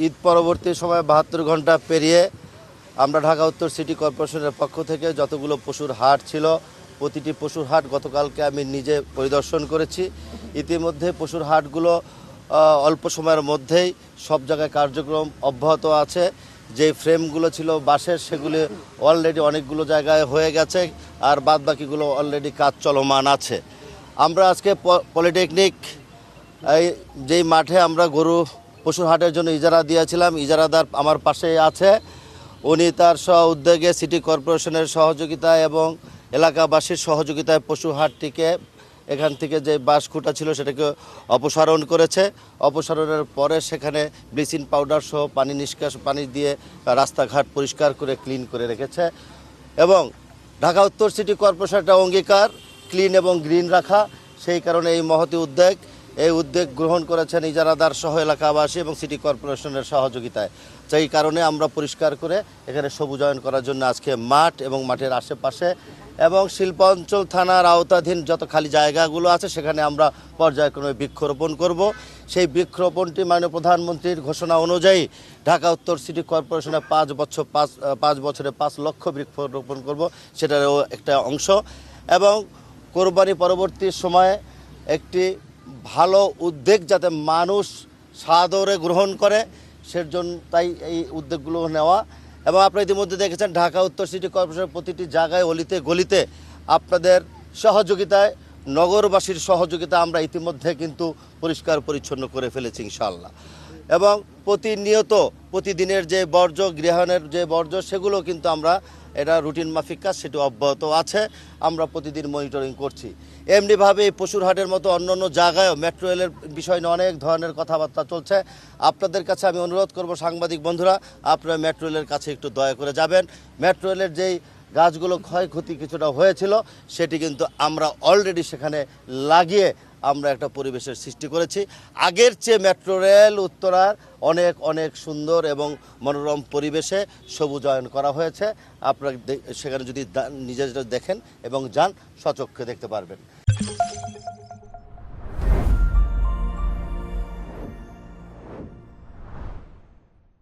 ঈদ পরবর্তী সময় ৭২ ঘন্টা পেরিয়ে আমরা ঢাকা উত্তর সিটি কর্পোরেশনের পক্ষ থেকে যতগুলো পশুর হাট ছিল প্রতিটি পশুর হাট গতকালকে আমি নিজে পরিদর্শন করেছি। ইতিমধ্যে পশুর হাটগুলো অল্প সময়ের মধ্যেই সব জায়গায় কার্যক্রম অব্যাহত আছে। যেই ফ্রেমগুলো ছিল বাঁশের সেগুলি অলরেডি অনেকগুলো জায়গায় হয়ে গেছে, আর বাদবাকিগুলো অলরেডি কাজ চলমান আছে। আমরা আজকে পলিটেকনিক যেই মাঠে আমরা গরু পশুর হাটের জন্য ইজারা দিয়েছিলাম, ইজারাদার আমার পাশে আছে। উনি তার উদ্যোগে সিটি কর্পোরেশনের সহযোগিতায় এবং এলাকাবাসীর সহযোগিতায় পশু হাটটিকে এখান থেকে যে বাঁশ খুঁটা ছিল সেটাকে অপসারণ করেছে। অপসারণের পরে সেখানে ব্লিচিং পাউডার সহ পানি দিয়ে রাস্তাঘাট পরিষ্কার করে ক্লিন করে রেখেছে। এবং ঢাকা উত্তর সিটি কর্পোরেশনের অঙ্গীকার ক্লিন এবং গ্রিন রাখা, সেই কারণে এই উদ্যোগ গ্রহণ করেছেন ইজারাদার সহ এলাকাবাসী এবং সিটি কর্পোরেশনের সহযোগিতায়। সেই কারণে আমরা পরিষ্কার করে এখানে সবুজায়ন করার জন্য আজকে মাঠ এবং মাঠের আশেপাশে এবং শিল্পাঞ্চল থানার আওতাধীন যত খালি জায়গাগুলো আছে সেখানে আমরা পর্যায়ক্রমে বৃক্ষরোপণ করব। সেই বৃক্ষরোপণটি মাননীয় প্রধানমন্ত্রীর ঘোষণা অনুযায়ী ঢাকা উত্তর সিটি কর্পোরেশনে 5 বছরে 5 লক্ষ বৃক্ষরোপণ করব, সেটারও একটা অংশ। এবং কোরবানি পরবর্তী সময়ে একটি ভালো উদ্যোগ যাতে মানুষ সাদরে গ্রহণ করে সেজন্য তাই এই উদ্যোগগুলো নেওয়া। এবং আপনারা ইতিমধ্যে দেখেছেন ঢাকা উত্তর সিটি কর্পোরেশনের প্রতিটি জায়গায় অলিতে গলিতে আপনাদের সহযোগিতায়, নগরবাসীর সহযোগিতা আমরা ইতিমধ্যে কিন্তু পরিষ্কার পরিচ্ছন্ন করে ফেলেছি ইনশাআল্লাহ। এবং প্রতিদিনের যে বর্জ্য গৃহায়নের যে বর্জ্য সেগুলো কিন্তু আমরা এটা রুটিন মাফিক কাজ, সেটি অব্যাহত আছে। আমরা প্রতিদিন মনিটরিং করছি। এমনিভাবে এই পশুর হাটের মতো অন্য জায়গায়ও মেট্রো রেলের বিষয় নিয়ে অনেক ধরনের কথাবার্তা চলছে। আপনাদের কাছে আমি অনুরোধ করব, সাংবাদিক বন্ধুরা, আপনারা মেট্রো রেলের কাছে একটু দয়া করে যাবেন। মেট্রো রেলের যেই গাছগুলো ক্ষয়ক্ষতি কিছুটা হয়েছিল সেটি কিন্তু আমরা অলরেডি সেখানে লাগিয়ে আমরা একটা পরিবেশের সৃষ্টি করেছি। আগের চেয়ে মেট্রো রেল উত্তরার অনেক সুন্দর এবং মনোরম পরিবেশে সবুজায়ন করা হয়েছে। আপনারা সেখানে যদি নিজেরা দেখেন এবং যান, স্বচক্ষে দেখতে পারবেন।